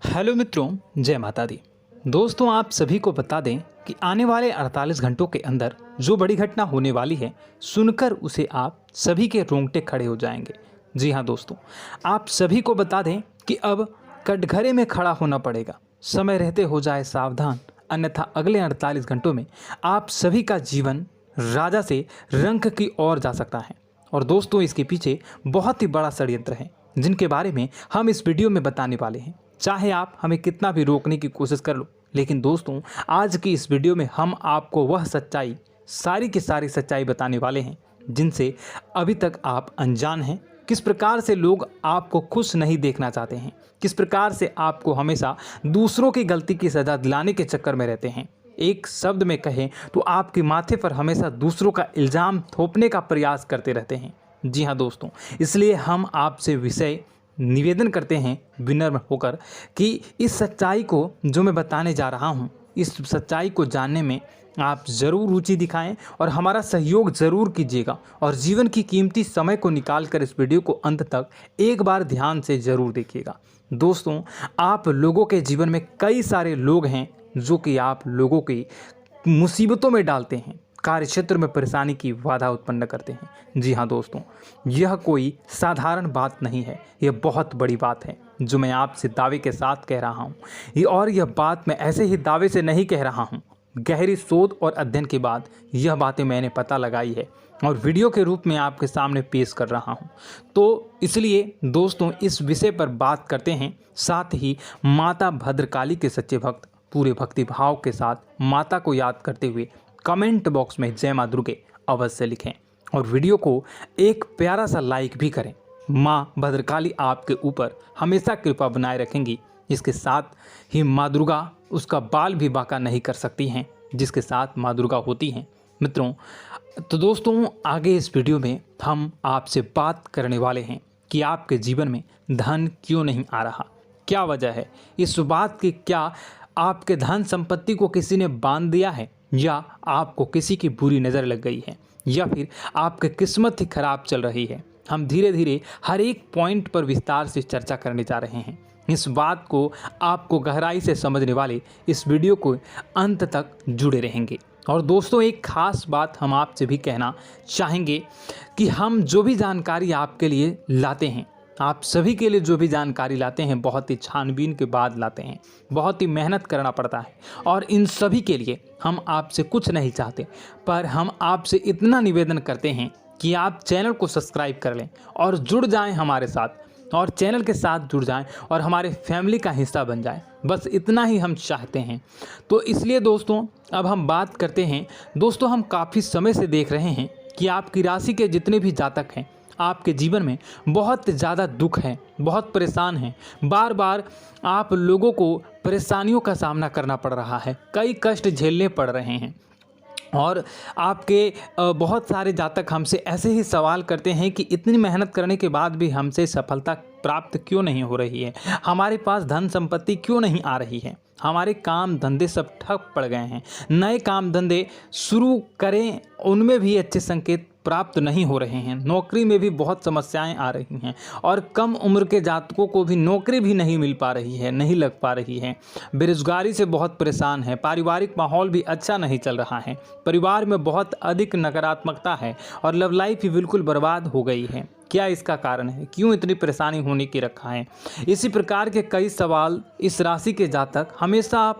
Hello मित्रों, जय माता दी। दोस्तों, आप सभी को बता दें कि आने वाले 48 घंटों के अंदर जो बड़ी घटना होने वाली है, सुनकर उसे आप सभी के रोंगटे खड़े हो जाएंगे। जी हाँ दोस्तों, आप सभी को बता दें कि अब कटघरे में खड़ा होना पड़ेगा। समय रहते हो जाए सावधान, अन्यथा अगले 48 घंटों में आप सभी का जीवन राजा से रंक की ओर जा सकता है। और दोस्तों, इसके पीछे बहुत ही बड़ा षड्यंत्र है, जिनके बारे में हम इस वीडियो में बताने वाले हैं। चाहे आप हमें कितना भी रोकने की कोशिश कर लो, लेकिन दोस्तों, आज की इस वीडियो में हम आपको वह सच्चाई, सारी की सारी सच्चाई बताने वाले हैं जिनसे अभी तक आप अनजान हैं। किस प्रकार से लोग आपको खुश नहीं देखना चाहते हैं, किस प्रकार से आपको हमेशा दूसरों की गलती की सज़ा दिलाने के चक्कर में रहते हैं। एक शब्द में कहें तो आपके माथे पर हमेशा दूसरों का इल्ज़ाम थोपने का प्रयास करते रहते हैं। जी हाँ दोस्तों, इसलिए हम आपसे विषय निवेदन करते हैं विनम्र होकर कि इस सच्चाई को जो मैं बताने जा रहा हूँ, इस सच्चाई को जानने में आप ज़रूर रुचि दिखाएं और हमारा सहयोग ज़रूर कीजिएगा। और जीवन की कीमती समय को निकाल कर इस वीडियो को अंत तक एक बार ध्यान से ज़रूर देखिएगा। दोस्तों, आप लोगों के जीवन में कई सारे लोग हैं जो कि आप लोगों की मुसीबतों में डालते हैं, कार्य क्षेत्र में परेशानी की बाधा उत्पन्न करते हैं। जी हाँ दोस्तों, यह कोई साधारण बात नहीं है, यह बहुत बड़ी बात है जो मैं आपसे दावे के साथ कह रहा हूँ। और यह बात मैं ऐसे ही दावे से नहीं कह रहा हूँ, गहरी शोध और अध्ययन के बाद यह बातें मैंने पता लगाई है और वीडियो के रूप में आपके सामने पेश कर रहा हूँ। तो इसलिए दोस्तों, इस विषय पर बात करते हैं। साथ ही माता भद्रकाली के सच्चे भक्त पूरे भक्ति भाव के साथ माता को याद करते हुए कमेंट बॉक्स में जय मां दुर्गे अवश्य लिखें और वीडियो को एक प्यारा सा लाइक भी करें। माँ भद्रकाली आपके ऊपर हमेशा कृपा बनाए रखेंगी। इसके साथ ही माँ दुर्गा उसका बाल भी बांका नहीं कर सकती हैं, जिसके साथ माँ दुर्गा होती हैं। मित्रों, तो दोस्तों, आगे इस वीडियो में हम आपसे बात करने वाले हैं कि आपके जीवन में धन क्यों नहीं आ रहा, क्या वजह है इस बात की। क्या आपके धन संपत्ति को किसी ने बांध दिया है, या आपको किसी की बुरी नज़र लग गई है, या फिर आपकी किस्मत ही खराब चल रही है। हम धीरे धीरे हर एक पॉइंट पर विस्तार से चर्चा करने जा रहे हैं। इस बात को आपको गहराई से समझने वाले इस वीडियो को अंत तक जुड़े रहेंगे। और दोस्तों, एक खास बात हम आपसे भी कहना चाहेंगे कि हम जो भी जानकारी आपके लिए लाते हैं, आप सभी के लिए जो भी जानकारी लाते हैं, बहुत ही छानबीन के बाद लाते हैं, बहुत ही मेहनत करना पड़ता है। और इन सभी के लिए हम आपसे कुछ नहीं चाहते, पर हम आपसे इतना निवेदन करते हैं कि आप चैनल को सब्सक्राइब कर लें और जुड़ जाएं हमारे साथ, और चैनल के साथ जुड़ जाएं और हमारे फैमिली का हिस्सा बन जाएं। बस इतना ही हम चाहते हैं। तो इसलिए दोस्तों, अब हम बात करते हैं। दोस्तों, हम काफ़ी समय से देख रहे हैं कि आपकी राशि के जितने भी जातक हैं, आपके जीवन में बहुत ज़्यादा दुख है, बहुत परेशान हैं। बार बार आप लोगों को परेशानियों का सामना करना पड़ रहा है, कई कष्ट झेलने पड़ रहे हैं। और आपके बहुत सारे जातक हमसे ऐसे ही सवाल करते हैं कि इतनी मेहनत करने के बाद भी हमसे सफलता प्राप्त क्यों नहीं हो रही है, हमारे पास धन संपत्ति क्यों नहीं आ रही है, हमारे काम धंधे सब ठप पड़ गए हैं, नए काम धंधे शुरू करें उनमें भी अच्छे संकेत प्राप्त नहीं हो रहे हैं, नौकरी में भी बहुत समस्याएं आ रही हैं, और कम उम्र के जातकों को भी नौकरी भी नहीं मिल पा रही है, नहीं लग पा रही है, बेरोजगारी से बहुत परेशान है, पारिवारिक माहौल भी अच्छा नहीं चल रहा है, परिवार में बहुत अधिक नकारात्मकता है और लव लाइफ भी बिल्कुल बर्बाद हो गई है। क्या इसका कारण है, क्यों इतनी परेशानी होने की रखा है? इसी प्रकार के कई सवाल इस राशि के जातक हमेशा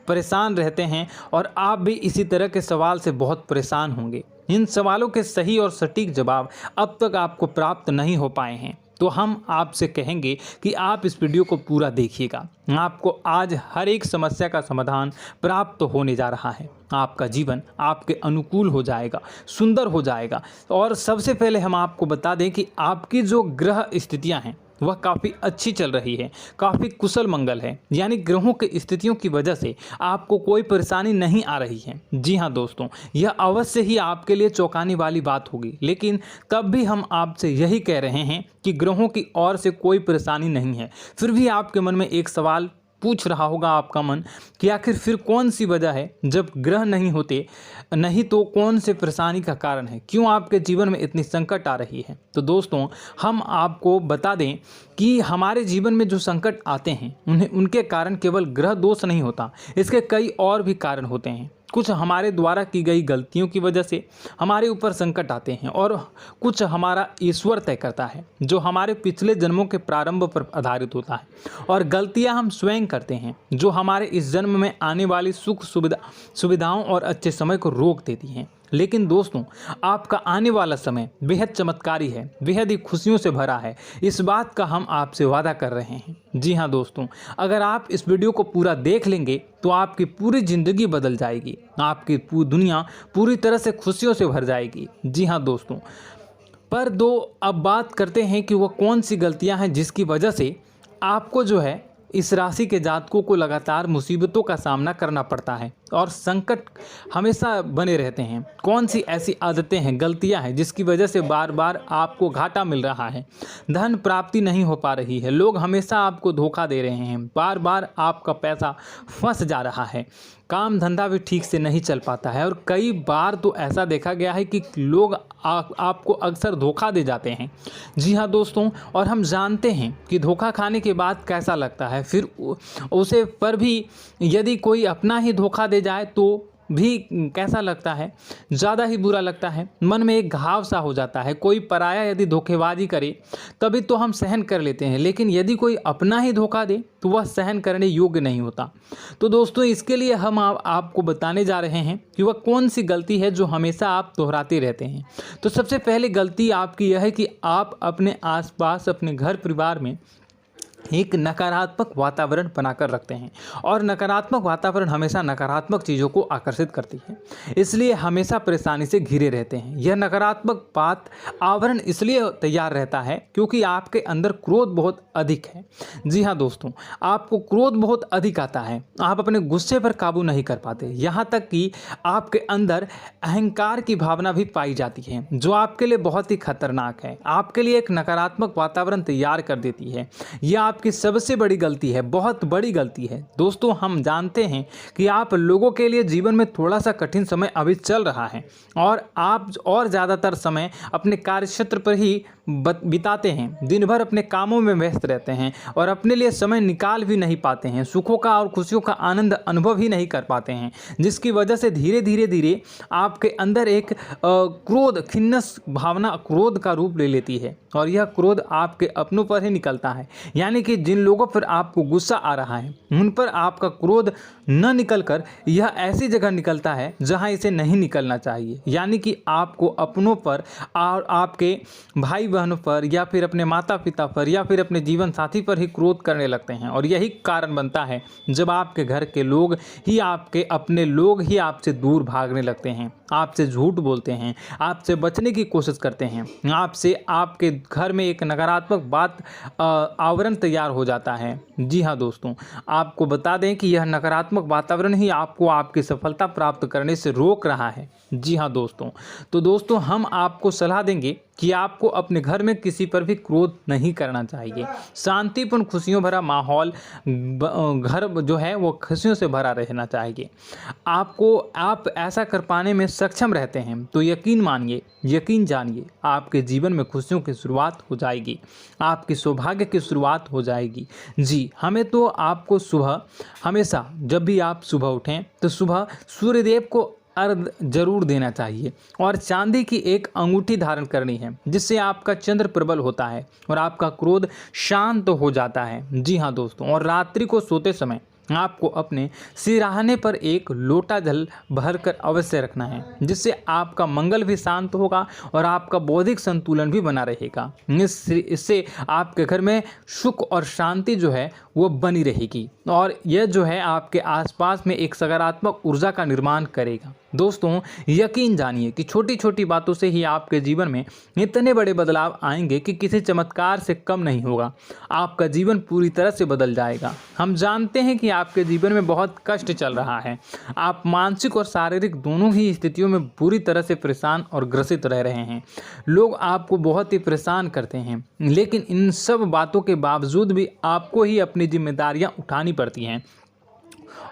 परेशान रहते हैं, और आप भी इसी तरह के सवाल से बहुत परेशान होंगे। इन सवालों के सही और सटीक जवाब अब तक आपको प्राप्त नहीं हो पाए हैं, तो हम आपसे कहेंगे कि आप इस वीडियो को पूरा देखिएगा। आपको आज हर एक समस्या का समाधान प्राप्त होने जा रहा है। आपका जीवन आपके अनुकूल हो जाएगा, सुंदर हो जाएगा। और सबसे पहले हम आपको बता दें कि आपकी जो ग्रह स्थितियां हैं वह काफ़ी अच्छी चल रही है, काफ़ी कुशल मंगल है, यानी ग्रहों की स्थितियों की वजह से आपको कोई परेशानी नहीं आ रही है। जी हाँ दोस्तों, यह अवश्य ही आपके लिए चौंकाने वाली बात होगी, लेकिन तब भी हम आपसे यही कह रहे हैं कि ग्रहों की ओर से कोई परेशानी नहीं है। फिर भी आपके मन में एक सवाल पूछ रहा होगा आपका मन कि आखिर फिर कौन सी वजह है, जब ग्रह नहीं होते नहीं तो कौन से परेशानी का कारण है, क्यों आपके जीवन में इतनी संकट आ रही है। तो दोस्तों हम आपको बता दें कि हमारे जीवन में जो संकट आते हैं उनके कारण केवल ग्रह दोष नहीं होता, इसके कई और भी कारण होते हैं। कुछ हमारे द्वारा की गई गलतियों की वजह से हमारे ऊपर संकट आते हैं और कुछ हमारा ईश्वर तय करता है, जो हमारे पिछले जन्मों के प्रारंभ पर आधारित होता है। और गलतियां हम स्वयं करते हैं, जो हमारे इस जन्म में आने वाली सुख सुविधाओं और अच्छे समय को रोक देती हैं। लेकिन दोस्तों आपका आने वाला समय बेहद चमत्कारी है, बेहद ही खुशियों से भरा है, इस बात का हम आपसे वादा कर रहे हैं। जी हाँ दोस्तों, अगर आप इस वीडियो को पूरा देख लेंगे तो आपकी पूरी ज़िंदगी बदल जाएगी, आपकी पूरी दुनिया पूरी तरह से खुशियों से भर जाएगी। जी हाँ दोस्तों, पर अब बात करते हैं कि वह कौन सी गलतियां हैं जिसकी वजह से आपको जो है इस राशि के जातकों को लगातार मुसीबतों का सामना करना पड़ता है और संकट हमेशा बने रहते हैं। कौन सी ऐसी आदतें हैं, गलतियां हैं जिसकी वजह से बार बार आपको घाटा मिल रहा है, धन प्राप्ति नहीं हो पा रही है, लोग हमेशा आपको धोखा दे रहे हैं, बार बार आपका पैसा फंस जा रहा है, काम धंधा भी ठीक से नहीं चल पाता है और कई बार तो ऐसा देखा गया है कि लोग आपको अक्सर धोखा दे जाते हैं। जी हाँ दोस्तों, और हम जानते हैं कि धोखा खाने के बाद कैसा लगता है, फिर उसे पर भी यदि कोई अपना ही धोखा दे जाए तो भी कैसा लगता है, ज़्यादा ही बुरा लगता है, मन में एक घाव सा हो जाता है। कोई पराया यदि धोखेबाजी करे तभी तो हम सहन कर लेते हैं, लेकिन यदि कोई अपना ही धोखा दे तो वह सहन करने योग्य नहीं होता। तो दोस्तों इसके लिए हम आपको बताने जा रहे हैं कि वह कौन सी गलती है जो हमेशा आप दोहराते रहते हैं। तो सबसे पहले गलती आपकी यह है कि आप अपने आसपास, अपने घर परिवार में एक नकारात्मक वातावरण बनाकर रखते हैं और नकारात्मक वातावरण हमेशा नकारात्मक चीज़ों को आकर्षित करती है, इसलिए हमेशा परेशानी से घिरे रहते हैं। यह नकारात्मक आवरण इसलिए तैयार रहता है क्योंकि आपके अंदर क्रोध बहुत अधिक है। जी हाँ दोस्तों, आपको क्रोध बहुत अधिक आता है, आप अपने गुस्से पर काबू नहीं कर पाते, यहाँ तक कि आपके अंदर अहंकार की भावना भी पाई जाती है, जो आपके लिए बहुत ही खतरनाक है, आपके लिए एक नकारात्मक वातावरण तैयार कर देती है। यह आपकी सबसे बड़ी गलती है, बहुत बड़ी गलती है। दोस्तों हम जानते हैं कि आप लोगों के लिए जीवन में थोड़ा सा कठिन समय अभी चल रहा है और आप और ज़्यादातर समय अपने कार्यक्षेत्र पर ही बिताते हैं, दिन भर अपने कामों में व्यस्त रहते हैं और अपने लिए समय निकाल भी नहीं पाते हैं, सुखों का और खुशियों का आनंद अनुभव ही नहीं कर पाते हैं, जिसकी वजह से धीरे धीरे आपके अंदर एक क्रोध, खिन्नस भावना क्रोध का रूप ले लेती है और यह क्रोध आपके अपनों पर ही निकलता है। यानी कि जिन लोगों पर आपको गुस्सा आ रहा है उन पर आपका क्रोध न निकलकर यह ऐसी जगह निकलता है जहां इसे नहीं निकलना चाहिए। यानी कि आपको अपनों पर और आपके भाई बहनों पर या फिर अपने माता पिता पर या फिर अपने जीवन साथी पर ही क्रोध करने लगते हैं और यही कारण बनता है जब आपके घर के लोग ही, आपके अपने लोग ही आपसे दूर भागने लगते हैं, आपसे झूठ बोलते हैं, आपसे बचने की कोशिश करते हैं, आपसे आपके घर में एक नकारात्मक आवरण तैयार हो जाता है। जी हाँ दोस्तों, आपको बता दें कि यह नकारात्मक वातावरण ही आपको आपकी सफलता प्राप्त करने से रोक रहा है। जी हाँ दोस्तों, तो दोस्तों हम आपको सलाह देंगे कि आपको अपने घर में किसी पर भी क्रोध नहीं करना चाहिए। शांतिपूर्ण खुशियों भरा माहौल, घर जो है वो खुशियों से भरा रहना चाहिए। आप ऐसा कर पाने में सक्षम रहते हैं तो यकीन मानिए, यकीन जानिए, आपके जीवन में खुशियों की शुरुआत हो जाएगी, आपकी सौभाग्य की शुरुआत हो जाएगी। जी, हमें तो आपको सुबह, हमेशा जब भी आप सुबह उठें तो सुबह सूर्यदेव को अर्घ जरूर देना चाहिए और चांदी की एक अंगूठी धारण करनी है, जिससे आपका चंद्र प्रबल होता है और आपका क्रोध शांत हो जाता है। जी हाँ दोस्तों, और रात्रि को सोते समय आपको अपने सिरहाने पर एक लोटा जल भरकर अवश्य रखना है, जिससे आपका मंगल भी शांत होगा और आपका बौद्धिक संतुलन भी बना रहेगा। इससे आपके घर में सुख और शांति जो है वो बनी रहेगी और यह जो है आपके आसपास में एक सकारात्मक ऊर्जा का निर्माण करेगा। दोस्तों, यकीन जानिए कि छोटी छोटी बातों से ही आपके जीवन में इतने बड़े बदलाव आएंगे कि किसी चमत्कार से कम नहीं होगा। आपका जीवन पूरी तरह से बदल जाएगा। हम जानते हैं कि आपके जीवन में बहुत कष्ट चल रहा है। आप मानसिक और शारीरिक दोनों ही स्थितियों में पूरी तरह से परेशान और ग्रसित रह रहे हैं। लोग आपको बहुत ही परेशान करते हैं, लेकिन इन सब बातों के बावजूद भी आपको ही अपनी जिम्मेदारियां उठानी पड़ती हैं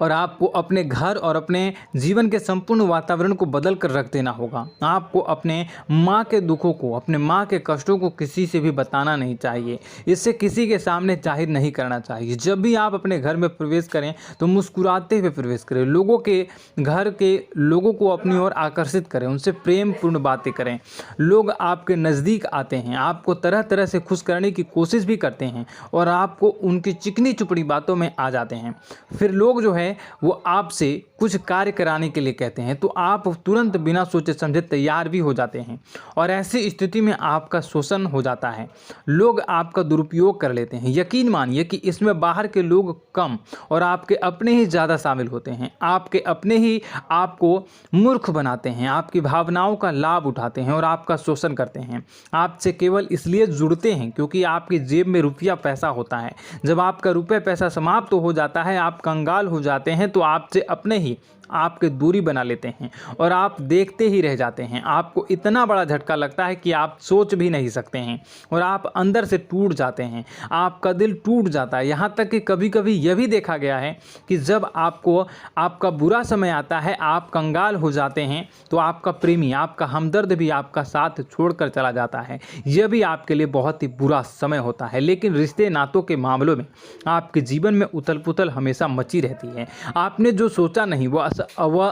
और आपको अपने घर और अपने जीवन के संपूर्ण वातावरण को बदल कर रख देना होगा। आपको अपने माँ के दुखों को, अपने माँ के कष्टों को किसी से भी बताना नहीं चाहिए। इससे किसी के सामने जाहिर नहीं करना चाहिए। जब भी आप अपने घर में प्रवेश करें तो मुस्कुराते हुए प्रवेश करें। लोगों के घर के लोगों को अपनी ओर आकर्षित करें, उनसे प्रेम पूर्ण बातें करें। लोग आपके नज़दीक आते हैं, आपको तरह तरह से खुश करने की कोशिश भी करते हैं और आपको उनकी चिकनी चुपड़ी बातों में आ जाते हैं। फिर लोग जो है वो आपसे कुछ कार्य कराने के लिए कहते हैं तो आप तुरंत बिना सोचे समझे तैयार भी हो जाते हैं और ऐसी स्थिति में आपका शोषण हो जाता है। लोग आपका दुरुपयोग कर लेते हैं। यकीन मानिए कि इसमें बाहर के लोग कम और आपके अपने ही ज़्यादा शामिल होते हैं। आपके अपने ही आपको मूर्ख बनाते हैं, आपकी भावनाओं का लाभ उठाते हैं और आपका शोषण करते हैं। आपसे केवल इसलिए जुड़ते हैं क्योंकि आपकी जेब में रुपया पैसा होता है। जब आपका रुपया पैसा समाप्त हो जाता है, आप कंगाल हो जाते हैं तो आपसे अपने ही आपके दूरी बना लेते हैं और आप देखते ही रह जाते हैं। आपको इतना बड़ा झटका लगता है कि आप सोच भी नहीं सकते हैं और आप अंदर से टूट जाते हैं। आपका दिल टूट जाता है। यहाँ तक कि कभी कभी यह भी देखा गया है कि जब आपको आपका बुरा समय आता है, आप कंगाल हो जाते हैं तो आपका प्रेमी, आपका हमदर्द भी आपका साथ छोड़कर चला जाता है। यह भी आपके लिए बहुत ही बुरा समय होता है। लेकिन रिश्ते नातों के मामलों में आपके जीवन में उथल पुथल हमेशा मची रहती है। आपने जो सोचा नहीं वह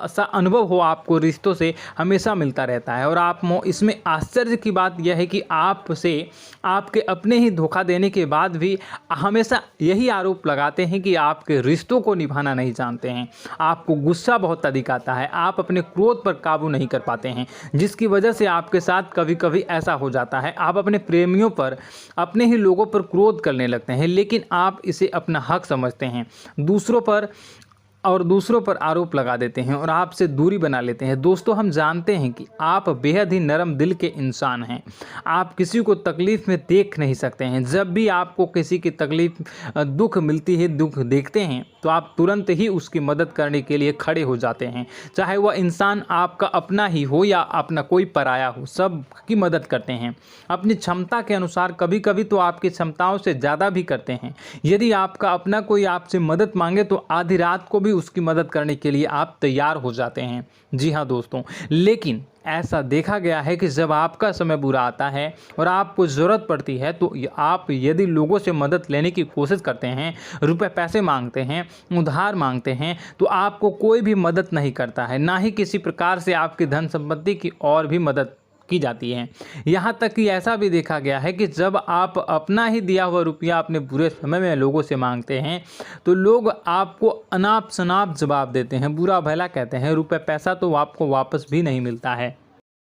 ऐसा अनुभव हो आपको रिश्तों से हमेशा मिलता रहता है। और आप इसमें आश्चर्य की बात यह है कि आपसे आपके अपने ही धोखा देने के बाद भी हमेशा यही आरोप लगाते हैं कि आपके रिश्तों को निभाना नहीं जानते हैं। आपको गुस्सा बहुत अधिक आता है, आप अपने क्रोध पर काबू नहीं कर पाते हैं, जिसकी वजह से आपके साथ कभी कभी ऐसा हो जाता है आप अपने प्रेमियों पर, अपने ही लोगों पर क्रोध करने लगते हैं, लेकिन आप इसे अपना हक समझते हैं। दूसरों पर आरोप लगा देते हैं और आपसे दूरी बना लेते हैं। दोस्तों, हम जानते हैं कि आप बेहद ही नरम दिल के इंसान हैं। आप किसी को तकलीफ में देख नहीं सकते हैं। जब भी आपको किसी की तकलीफ, दुख मिलती है, दुख देखते हैं तो आप तुरंत ही उसकी मदद करने के लिए खड़े हो जाते हैं। चाहे वह इंसान आपका अपना ही हो या अपना कोई पराया हो, सब की मदद करते हैं अपनी क्षमता के अनुसार। कभी कभी तो आपकी क्षमताओं से ज़्यादा भी करते हैं। यदि आपका अपना कोई आपसे मदद मांगे तो आधी रात को भी उसकी मदद करने के लिए आप तैयार हो जाते हैं। जी हाँ दोस्तों, लेकिन ऐसा देखा गया है कि जब आपका समय बुरा आता है और आपको ज़रूरत पड़ती है तो आप यदि लोगों से मदद लेने की कोशिश करते हैं, रुपए पैसे मांगते हैं, उधार मांगते हैं, तो आपको कोई भी मदद नहीं करता है। ना ही किसी प्रकार से आपकी धन संपत्ति की और भी मदद की जाती है। यहाँ तक कि ऐसा भी देखा गया है कि जब आप अपना ही दिया हुआ रुपया अपने बुरे समय में लोगों से मांगते हैं तो लोग आपको अनाप शनाप जवाब देते हैं, बुरा भला कहते हैं। रुपये पैसा तो आपको वापस भी नहीं मिलता है।